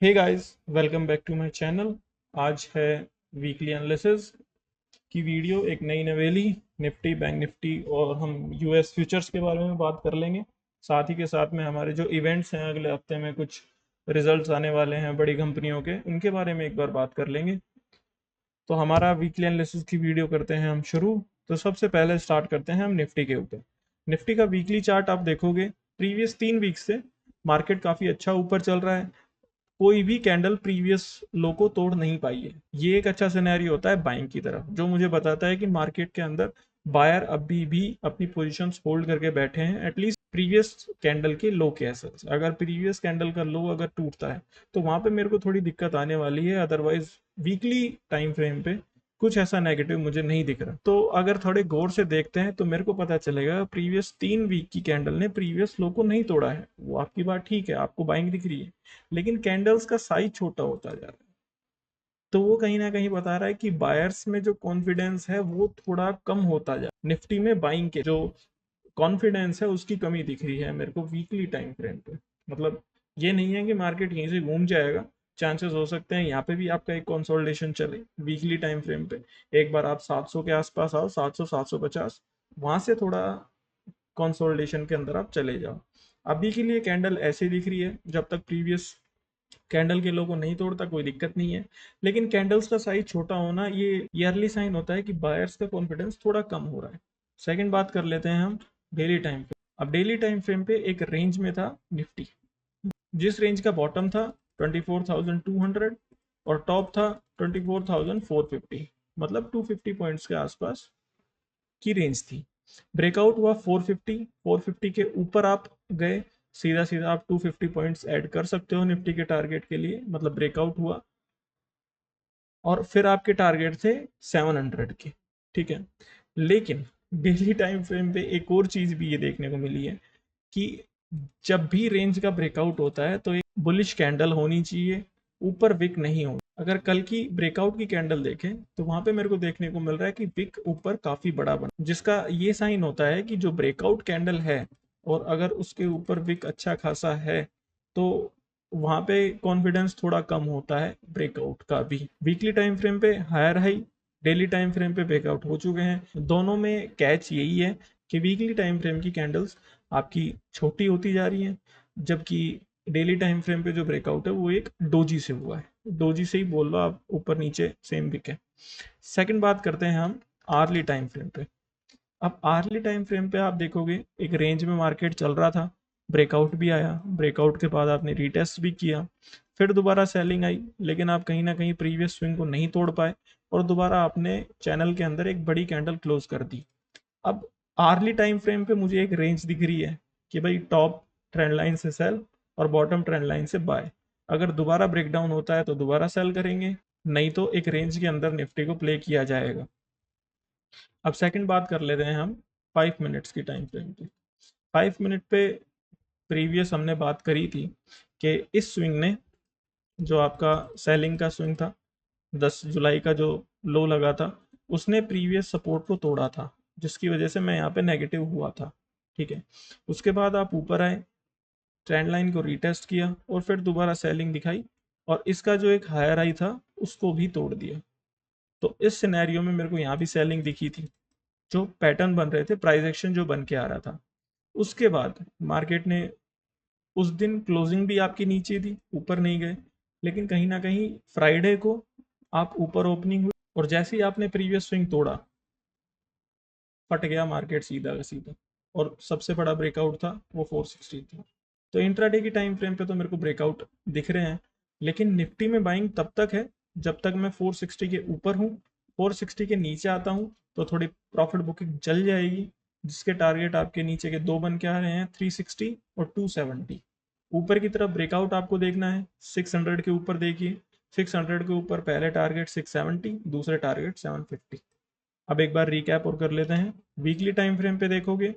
Hey guys, welcome back to my channel. आज है weekly analysis की वीडियो, एक नई नवेली निफ्टी, बैंक निफ्टी और हम यूएस फ्यूचर्स के बारे में बात कर लेंगे। साथ ही के साथ में हमारे जो इवेंट्स हैं अगले हफ्ते में, कुछ रिजल्ट्स आने वाले हैं बड़ी कंपनियों के, उनके बारे में एक बार बात कर लेंगे। तो हमारा वीकली एनालिसिस की वीडियो करते हैं हम शुरू। तो सबसे पहले स्टार्ट करते हैं हम निफ्टी के ऊपर। निफ्टी का वीकली चार्ट आप देखोगे, प्रीवियस 3 वीक से मार्केट काफ़ी अच्छा ऊपर चल रहा है। कोई भी कैंडल प्रीवियस लो को तोड़ नहीं पाई है। ये एक अच्छा सिनेरियो होता है बाइंग की तरफ, जो मुझे बताता है कि मार्केट के अंदर बायर अभी भी अपनी पोजीशंस होल्ड करके बैठे हैं, एटलीस्ट प्रीवियस कैंडल के लो के एसेस। अगर प्रीवियस कैंडल का लो अगर टूटता है तो वहां पे मेरे को थोड़ी दिक्कत आने वाली है। अदरवाइज वीकली टाइम फ्रेम पे कुछ ऐसा नेगेटिव मुझे नहीं दिख रहा। तो अगर थोड़े गौर से देखते हैं तो मेरे को पता चलेगा प्रीवियस 3 वीक की कैंडल ने प्रीवियस लो को नहीं तोड़ा है। वो आपकी बात ठीक है, आपको बाइंग दिख रही है, लेकिन कैंडल्स का साइज छोटा होता जा रहा है। तो वो कहीं ना कहीं बता रहा है कि बायर्स में जो कॉन्फिडेंस है वो थोड़ा कम होता जा रहा है। निफ्टी में बाइंग के जो कॉन्फिडेंस है उसकी कमी दिख रही है मेरे को वीकली टाइम फ्रेम पे। मतलब ये नहीं है कि मार्केट यहीं से घूम जाएगा, चांसेस हो सकते हैं यहाँ पे भी आपका एक कंसोलिडेशन चले वीकली टाइम फ्रेम पे। एक बार आप 700 के आसपास आओ, 700 750, वहां से थोड़ा कंसोलिडेशन के अंदर आप चले जाओ। अभी के लिए कैंडल ऐसे दिख रही है, जब तक प्रीवियस कैंडल के लो को नहीं तोड़ता कोई दिक्कत नहीं है। लेकिन कैंडल्स का साइज छोटा होना ये ईयरली साइन होता है कि बायर्स का कॉन्फिडेंस थोड़ा कम हो रहा है। सेकंड बात कर लेते हैं हम डेली टाइम पे। अब डेली टाइम फ्रेम पे एक रेंज में था निफ्टी, जिस रेंज का बॉटम था 24,200 और टॉप था 24,450, मतलब 250 पॉइंट्स के आसपास की रेंज थी। ब्रेकआउट हुआ 450, 450 के ऊपर आप गए, सीधा सीधा आप 250 पॉइंट्स ऐड कर सकते हो निफ्टी के टारगेट के लिए, मतलब ब्रेकआउट हुआ। और फिर आपके टारगेट थे 700 के, ठीक है। लेकिन डेली टाइम फ्रेम पे एक और चीज भी ये देखने को मिली है कि जब भी रेंज का ब्रेकआउट होता है तो एक बुलिश कैंडल होनी चाहिए, ऊपर विक नहीं हो। अगर कल की ब्रेकआउट की कैंडल देखें तो वहां पे मेरे को देखने को मिल रहा है कि विक ऊपर काफी बड़ा बना, जिसका ये साइन होता है कि जो ब्रेकआउट कैंडल है और अगर उसके ऊपर विक अच्छा खासा है तो वहां पे कॉन्फिडेंस थोड़ा कम होता है ब्रेकआउट का भी। वीकली टाइम फ्रेम पे higher high, daily time frame पे ब्रेकआउट हो चुके हैं। दोनों में कैच यही है कि वीकली टाइम फ्रेम की कैंडल्स आपकी छोटी होती जा रही हैं, जबकि डेली टाइम फ्रेम पे जो ब्रेकआउट है वो एक डोजी से हुआ है। डोजी से ही बोल लो आप, ऊपर नीचे सेम विक है। सेकंड बात करते हैं हम आर्ली टाइम फ्रेम पे। अब आर्ली टाइम फ्रेम पे आप देखोगे एक रेंज में मार्केट चल रहा था, ब्रेकआउट भी आया, ब्रेकआउट के बाद आपने रीटेस्ट भी किया, फिर दोबारा सेलिंग आई, लेकिन आप कहीं ना कहीं प्रीवियस स्विंग को नहीं तोड़ पाए और दोबारा आपने चैनल के अंदर एक बड़ी कैंडल क्लोज कर दी। अब आर्ली टाइम फ्रेम पे मुझे एक रेंज दिख रही है कि भाई टॉप ट्रेंड लाइन से सेल और बॉटम ट्रेंड लाइन से बाय। अगर दोबारा ब्रेकडाउन होता है तो दोबारा सेल करेंगे, नहीं तो एक रेंज के अंदर निफ्टी को प्ले किया जाएगा। अब सेकंड बात कर लेते हैं हम 5 मिनट्स की टाइम फ्रेम की। 5 मिनट पे प्रीवियस हमने बात करी थी कि इस स्विंग ने, जो आपका सेलिंग का स्विंग था, 10 जुलाई का जो लो लगा था, उसने प्रीवियस सपोर्ट को तोड़ा था, जिसकी वजह से मैं यहाँ पे नेगेटिव हुआ था, ठीक है। उसके बाद आप ऊपर आए, ट्रेंड लाइन को रीटेस्ट किया और फिर दोबारा सेलिंग दिखाई और इसका जो एक हायर हाई था उसको भी तोड़ दिया। तो इस सिनेरियो में मेरे को यहाँ भी सेलिंग दिखी थी, जो पैटर्न बन रहे थे, प्राइस एक्शन जो बन के आ रहा था। उसके बाद मार्केट ने उस दिन क्लोजिंग भी आपकी नीचे थी, ऊपर नहीं गए, लेकिन कहीं ना कहीं फ्राइडे को आप ऊपर ओपनिंग हुई और जैसे ही आपने प्रीवियस स्विंग तोड़ा, फट गया मार्केट सीधा का सीधा। और सबसे बड़ा ब्रेकआउट था वो 460 था। तो इंट्राडे की टाइम फ्रेम पे तो मेरे को ब्रेकआउट दिख रहे हैं, लेकिन निफ्टी में बाइंग तब तक है जब तक मैं 460 के ऊपर हूँ। 460 के नीचे आता हूँ तो थोड़ी प्रॉफिट बुकिंग चल जाएगी, जिसके टारगेट आपके नीचे के दो बन के आ रहे हैं, 360 और 270। ऊपर की तरफ ब्रेकआउट आपको देखना है, 600 के ऊपर देखिए। 600 के ऊपर पहले टारगेट 670, दूसरे टारगेट 750। अब एक बार रिकैप और कर लेते हैं। वीकली टाइम फ्रेम पे देखोगे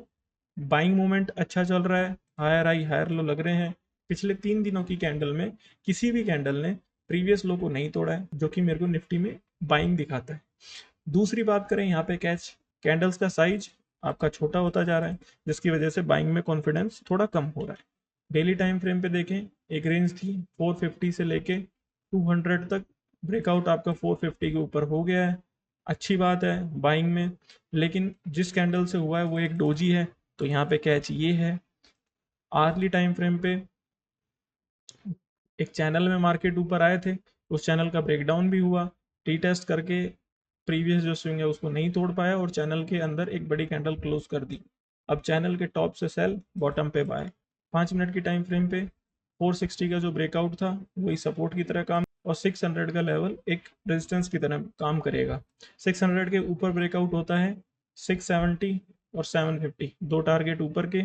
बाइंग मूवमेंट अच्छा चल रहा है, हायर हाई हायर लो लग रहे हैं। पिछले 3 दिनों की कैंडल में किसी भी कैंडल ने प्रीवियस लो को नहीं तोड़ा है, जो कि मेरे को निफ्टी में बाइंग दिखाता है। दूसरी बात करें यहाँ पे कैच, कैंडल्स का साइज आपका छोटा होता जा रहा है, जिसकी वजह से बाइंग में कॉन्फिडेंस थोड़ा कम हो रहा है। डेली टाइम फ्रेम पे देखें, एक रेंज थी 450 से लेके 200 तक, ब्रेकआउट आपका 450 के ऊपर हो गया है, अच्छी बात है बाइंग में। लेकिन जिस कैंडल से हुआ है वो एक डोजी है, तो यहाँ पे कैच ये है। आर्ली टाइम फ्रेम पे एक चैनल में मार्केट ऊपर आए थे, उस चैनल का ब्रेकडाउन भी हुआ, टी टेस्ट करके प्रीवियस जो स्विंग है उसको नहीं तोड़ पाया और चैनल के अंदर एक बड़ी कैंडल क्लोज कर दी। अब चैनल के टॉप से सेल, बॉटम पे बाय। 5 मिनट की टाइम फ्रेम पे 460 का जो ब्रेकआउट था वही सपोर्ट की तरह काम, और 600 का लेवल एक रेजिस्टेंस की तरह काम करेगा। 600 के ऊपर ब्रेकआउट होता है 670 और 750, दो टारगेट ऊपर के।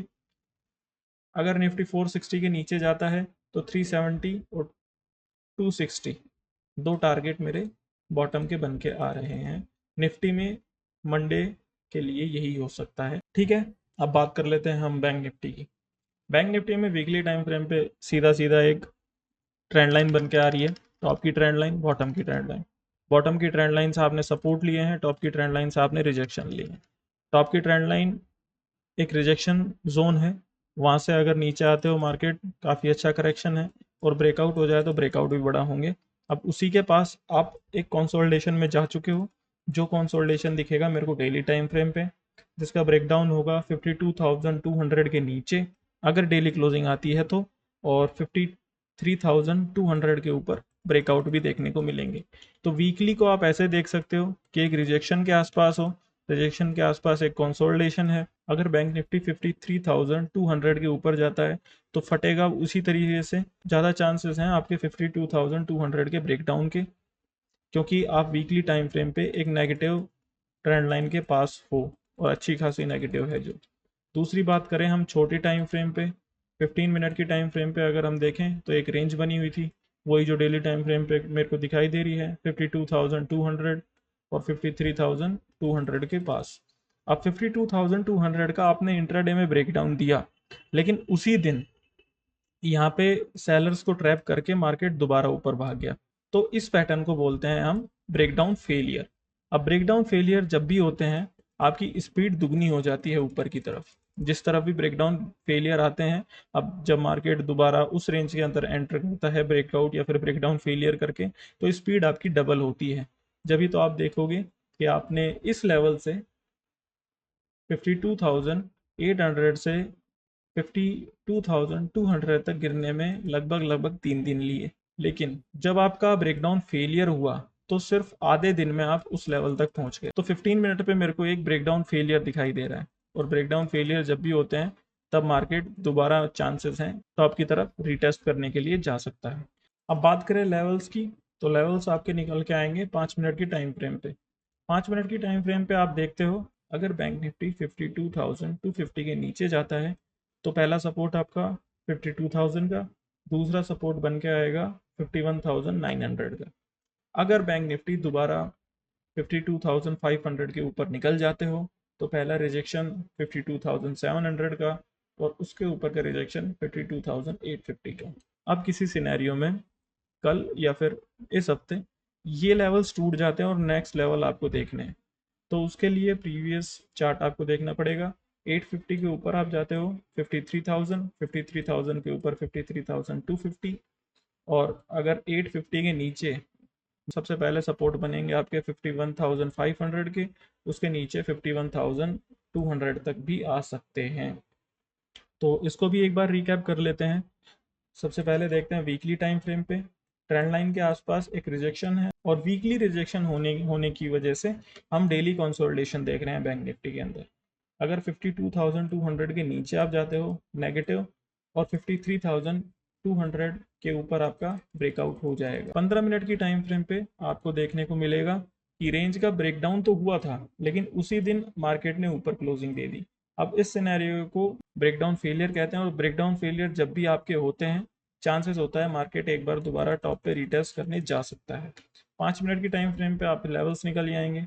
अगर निफ्टी 460 के नीचे जाता है तो 370 और 260, दो टारगेट मेरे बॉटम के बन के आ रहे हैं। निफ्टी में मंडे के लिए यही हो सकता है। ठीक है, अब बात कर लेते हैं हम बैंक निफ्टी की। बैंक निफ्टी में वीकली टाइम फ्रेम पे सीधा सीधा एक ट्रेंड लाइन बन के आ रही है, टॉप की ट्रेंड लाइन, बॉटम की ट्रेंड लाइन। बॉटम की ट्रेंड लाइन से आपने सपोर्ट लिए हैं, टॉप की ट्रेंड लाइन से आपने रिजेक्शन लिए हैं। टॉप की ट्रेंड लाइन एक रिजेक्शन जोन है, वहाँ से अगर नीचे आते हो मार्केट काफ़ी अच्छा करेक्शन है, और ब्रेकआउट हो जाए तो ब्रेकआउट भी बड़ा होंगे। अब उसी के पास आप एक कंसोलिडेशन में जा चुके हो, जो कंसोलिडेशन दिखेगा मेरे को डेली टाइम फ्रेम पे, जिसका ब्रेकडाउन होगा 52,200 के नीचे अगर डेली क्लोजिंग आती है तो, और 53,200 के ऊपर ब्रेकआउट भी देखने को मिलेंगे। तो वीकली को आप ऐसे देख सकते हो कि एक रिजेक्शन के आसपास हो, रिजेक्शन के आसपास एक कंसोलिडेशन है। अगर बैंक निफ्टी 53,200 के ऊपर जाता है तो फटेगा उसी तरीके से, ज़्यादा चांसेस हैं आपके 52,200 के ब्रेकडाउन के, क्योंकि आप वीकली टाइम फ्रेम पे एक नेगेटिव ट्रेंड लाइन के पास हो, और अच्छी खासी नेगेटिव है जो। दूसरी बात करें हम छोटी टाइम फ्रेम पे, 15 मिनट की टाइम फ्रेम पे अगर हम देखें तो एक रेंज बनी हुई थी, वही जो डेली टाइम फ्रेम पे मेरे को दिखाई दे रही है, 52,200 और 53,200 के पास। अब 52,200 का आपने इंट्राडे में ब्रेकडाउन दिया, लेकिन उसी दिन यहाँ पे सेलर्स को ट्रैप करके मार्केट दोबारा ऊपर भाग गया। तो इस पैटर्न को बोलते हैं हम ब्रेकडाउन फेलियर। अब ब्रेकडाउन फेलियर जब भी होते हैं आपकी स्पीड दुगनी हो जाती है ऊपर की तरफ, जिस तरफ भी ब्रेकडाउन फेलियर आते हैं। अब जब मार्केट दोबारा उस रेंज के अंदर एंटर करता है ब्रेकआउट या फिर ब्रेकडाउन फेलियर करके, तो स्पीड आपकी डबल होती है। जब भी तो आप देखोगे कि आपने इस लेवल से 52,800 से 52,200 तक गिरने में लगभग लगभग 3 दिन लिए, लेकिन जब आपका ब्रेकडाउन फेलियर हुआ तो सिर्फ आधे दिन में आप उस लेवल तक पहुंच गए। तो 15 मिनट पे मेरे को एक ब्रेकडाउन फेलियर दिखाई दे रहा है, और ब्रेकडाउन फेलियर जब भी होते हैं तब मार्केट दोबारा चांसेस हैं टॉप की तरफ रिटेस्ट करने के लिए जा सकता है। अब बात करें लेवल्स की, तो लेवल्स आपके निकल के आएंगे 5 मिनट की टाइम फ्रेम पे। 5 मिनट की टाइम फ्रेम पे आप देखते हो, अगर बैंक निफ्टी 52,250 के नीचे जाता है तो पहला सपोर्ट आपका 52,000 का, दूसरा सपोर्ट बन के आएगा 51,900 का। अगर बैंक निफ्टी दोबारा 52,500 के ऊपर निकल जाते हो तो पहला रिजेक्शन 52,700 का, और उसके ऊपर का रिजेक्शन 52,850 का। अब किसी सिनेरियो में कल या फिर इस हफ्ते ये लेवल्स टूट जाते हैं और नेक्स्ट लेवल आपको देखने हैं, तो उसके लिए प्रीवियस चार्ट आपको देखना पड़ेगा। 850 के ऊपर आप जाते हो 53,000, 53,000 के ऊपर 53,250, और अगर 850 के नीचे सबसे पहले सपोर्ट बनेंगे आपके 51,500 के, उसके नीचे 51,200 तक भी आ सकते हैं। तो इसको भी एक बार रिकैप कर लेते हैं। सबसे पहले देखते हैं वीकली टाइम फ्रेम पे ट्रेंड लाइन के आसपास एक रिजेक्शन है, और वीकली रिजेक्शन होने की वजह से हम डेली कंसोलिडेशन देख रहे हैं बैंक निफ्टी के अंदर। अगर 52,200 के नीचे आप जाते हो नेगेटिव, और 53,200 के ऊपर आपका ब्रेकआउट हो जाएगा। 15 मिनट की टाइम फ्रेम पे आपको देखने को मिलेगा कि रेंज का ब्रेकडाउन तो हुआ था, लेकिन उसी दिन मार्केट ने ऊपर क्लोजिंग दे दी। अब इस सिनेरियो को ब्रेकडाउन फेलियर कहते हैं, और ब्रेकडाउन फेलियर जब भी आपके होते हैं चांसेस होता है मार्केट एक बार दोबारा टॉप पे रिटेस्ट करने जा सकता है। 5 मिनट की टाइम फ्रेम पे आप लेवल्स निकल आएंगे।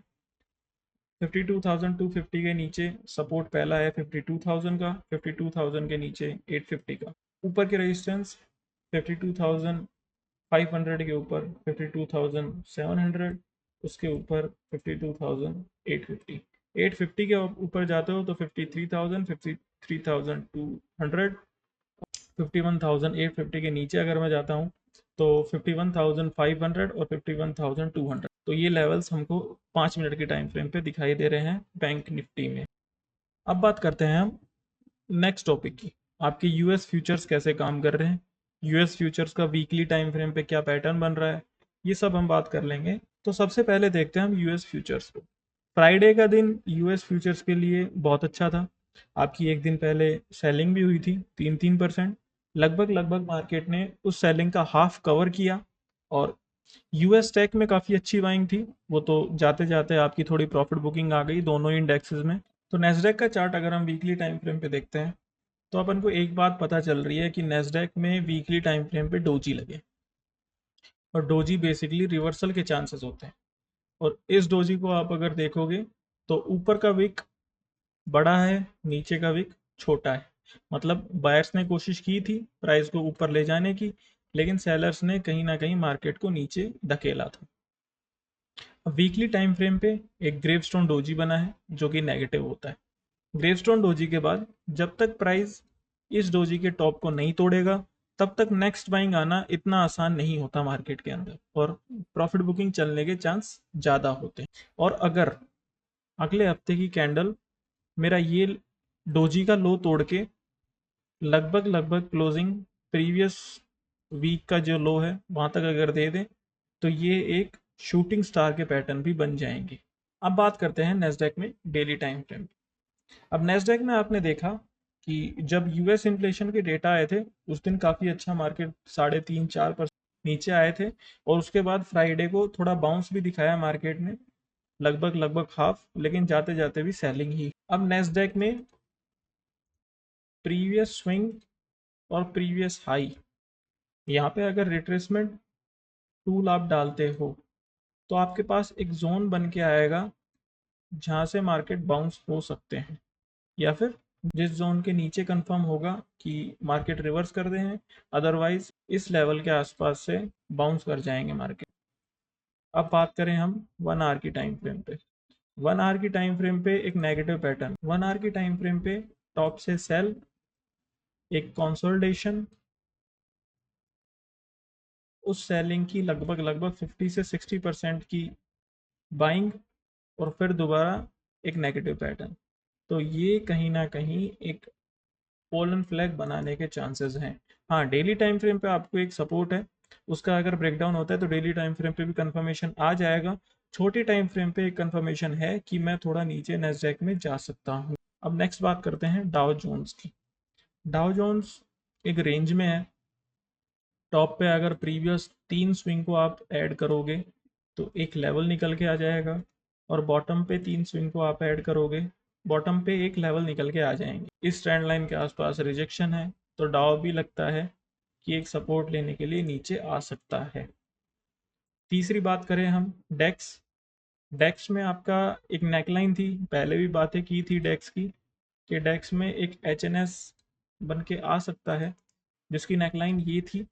52,250 के नीचे सपोर्ट पहला है 52,000 का, 52,000 के नीचे 850 का। ऊपर के रेजिस्टेंस 52,500 के ऊपर 52,700, उसके ऊपर 52,850। 850 के ऊपर जाते हो तो 53,000, 53,200, 51,850 के नीचे अगर मैं जाता हूँ तो 51,500 और 51,200, तो ये लेवल्स हमको 5 मिनट की टाइम फ्रेम पे दिखाई दे रहे हैं बैंक निफ्टी में। अब बात करते हैं हम नेक्स्ट टॉपिक की, आपके यूएस फ्यूचर्स कैसे काम कर रहे हैं, यूएस फ्यूचर्स का वीकली टाइम फ्रेम पे क्या पैटर्न बन रहा है, ये सब हम बात कर लेंगे। तो सबसे पहले देखते हैं हम यूएस फ्यूचर्स को। फ्राइडे का दिन यूएस फ्यूचर्स के लिए बहुत अच्छा था। आपकी एक दिन पहले सेलिंग भी हुई थी 3-3%, लगभग लगभग मार्केट ने उस सेलिंग का हाफ कवर किया और यूएस टेक में काफ़ी अच्छी बाइंग थी। वो तो जाते जाते आपकी थोड़ी प्रॉफिट बुकिंग आ गई दोनों इंडेक्सेस में। तो नेस्डेक का चार्ट अगर हम वीकली टाइम फ्रेम पे देखते हैं तो अपन को एक बात पता चल रही है कि नेस्डेक में वीकली टाइम फ्रेम पे डोजी लगे, और डोजी बेसिकली रिवर्सल के चांसेस होते हैं। और इस डोजी को आप अगर देखोगे तो ऊपर का विक बड़ा है, नीचे का विक छोटा है। मतलब बायर्स ने कोशिश की थी प्राइस को ऊपर ले जाने की, लेकिन सेलर्स ने कहीं ना कहीं मार्केट को नीचे धकेला था। अब वीकली टाइम फ्रेम पे एक ग्रेवस्टोन डोजी बना है जो कि नेगेटिव होता है। ग्रेवस्टोन डोजी के बाद जब तक प्राइस इस डोजी के टॉप को नहीं तोड़ेगा तब तक नेक्स्ट बाइंग आना इतना आसान नहीं होता मार्केट के अंदर, और प्रॉफिट बुकिंग चलने के चांस ज़्यादा होते हैं। और अगर अगले हफ्ते की कैंडल मेरा ये डोजी का लो तोड़ के लगभग लगभग क्लोजिंग प्रीवियस वीक का जो लो है वहां तक अगर दे दे तो ये एक शूटिंग स्टार के पैटर्न भी बन जाएंगे। अब बात करते हैं नेस्डेक में डेली टाइम फ्रेम। अब नेस्डेक में आपने देखा कि जब यूएस इन्फ्लेशन के डेटा आए थे उस दिन काफ़ी अच्छा मार्केट 3.5-4% नीचे आए थे, और उसके बाद फ्राइडे को थोड़ा बाउंस भी दिखाया मार्केट ने, लगभग लगभग हाफ, लेकिन जाते जाते भी सेलिंग ही। अब नेस्डेक में प्रीवियस स्विंग और प्रीवियस हाई, यहाँ पे अगर रिट्रेसमेंट टूल आप डालते हो तो आपके पास एक जोन बन के आएगा जहाँ से मार्केट बाउंस हो सकते हैं, या फिर जिस जोन के नीचे कंफर्म होगा कि मार्केट रिवर्स कर दे हैं, अदरवाइज इस लेवल के आसपास से बाउंस कर जाएंगे मार्केट। अब बात करें हम 1 आवर की टाइम फ्रेम पे। 1 आवर की टाइम फ्रेम पे एक नेगेटिव पैटर्न, 1 आवर की टाइम फ्रेम पे टॉप से सेल, एक कंसोलिडेशन, उस सेलिंग की लगभग लगभग 50 से 60% की बाइंग, और फिर दोबारा एक नेगेटिव पैटर्न। तो ये कहीं ना कहीं एक पोलन फ्लैग बनाने के चांसेस हैं। हाँ, डेली टाइम फ्रेम पे आपको एक सपोर्ट है, उसका अगर ब्रेकडाउन होता है तो डेली टाइम फ्रेम पे भी कंफर्मेशन आ जाएगा। छोटी टाइम फ्रेम पे एक कंफर्मेशन है कि मैं थोड़ा नीचे नेस्डैक में जा सकता हूँ। अब नेक्स्ट बात करते हैं डाउ जोन्स की। डाउ जोन्स एक रेंज में है। टॉप पे अगर प्रीवियस 3 स्विंग को आप ऐड करोगे तो एक लेवल निकल के आ जाएगा, और बॉटम पे 3 स्विंग को आप ऐड करोगे, बॉटम पे एक लेवल निकल के आ जाएंगे। इस ट्रेंड लाइन के आसपास रिजेक्शन है, तो डाउ भी लगता है कि एक सपोर्ट लेने के लिए नीचे आ सकता है। तीसरी बात करें हम डेक्स। डेक्स में आपका एक नेकलाइन थी, पहले भी बातें की थी डेक्स की, कि डेक्स में एक एच बन के आ सकता है, जिसकी नेकलाइन ये थी।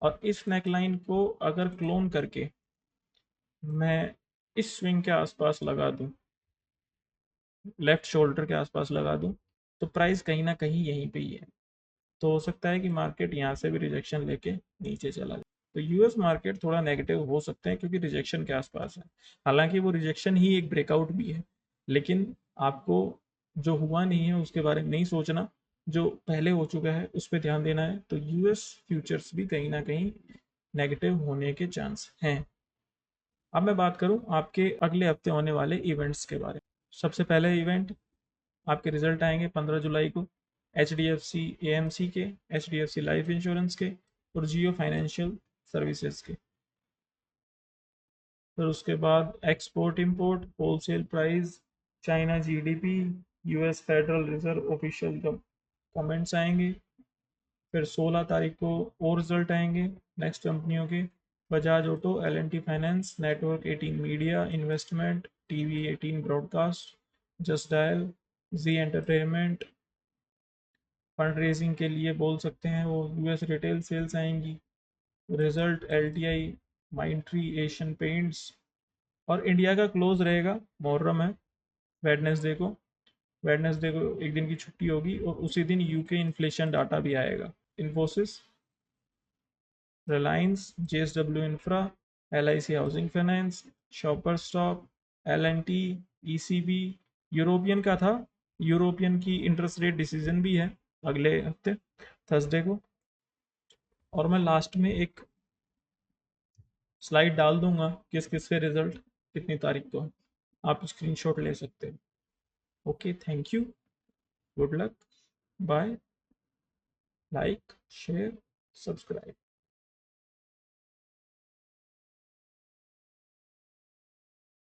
और इस नेकलाइन को अगर क्लोन करके मैं इस स्विंग के आसपास लगा दूं, लेफ्ट शोल्डर के आसपास लगा दूं, तो प्राइस कहीं ना कहीं यहीं पे ही है। तो हो सकता है कि मार्केट यहाँ से भी रिजेक्शन लेके नीचे चला जाए। तो यूएस मार्केट थोड़ा नेगेटिव हो सकते हैं क्योंकि रिजेक्शन के आसपास है। हालांकि वो रिजेक्शन ही एक ब्रेकआउट भी है, लेकिन आपको जो हुआ नहीं है उसके बारे में नहीं सोचना, जो पहले हो चुका है उस पर ध्यान देना है। तो यूएस फ्यूचर्स भी कहीं ना कहीं नेगेटिव होने के चांस हैं। अब मैं बात करूं आपके अगले हफ्ते होने वाले इवेंट्स के बारे में। सबसे पहले इवेंट, आपके रिजल्ट आएंगे 15 जुलाई को H D F C A M C के, H D F C life insurance के, और जियो फाइनेंशियल सर्विसेज के। फिर उसके बाद export import, wholesale price, China GDP, US Federal Reserve official comments आएंगे। फिर 16 तारीख को और रिजल्ट आएंगे नेक्स्ट कंपनियों के, Bajaj auto, L N T finance, network 18 media investment, TV 18 broadcast, Just Dial, Zee entertainment. Fund raising के लिए बोल सकते हैं वो यूएस रिटेल सेल्स आएंगी। Result L T I, Mindtree, Asian paints. और इंडिया का क्लोज रहेगा, मुहर्रम है वेडनेसडे को, वेडनेसडे को एक दिन की छुट्टी होगी, और उसी दिन यूके इन्फ्लेशन डाटा भी आएगा। Infosys, Reliance, JSW infra, LIC housing finance, shopper stop, L&T, ECB। European का था, यूरोपियन की इंटरेस्ट रेट डिसीजन भी है अगले हफ्ते थर्सडे को। और मैं लास्ट में एक स्लाइड डाल दूंगा किस किस के रिजल्ट कितनी तारीख को, आप स्क्रीनशॉट ले सकते हैं। Okay, thank you, good luck, bye, like, share, subscribe.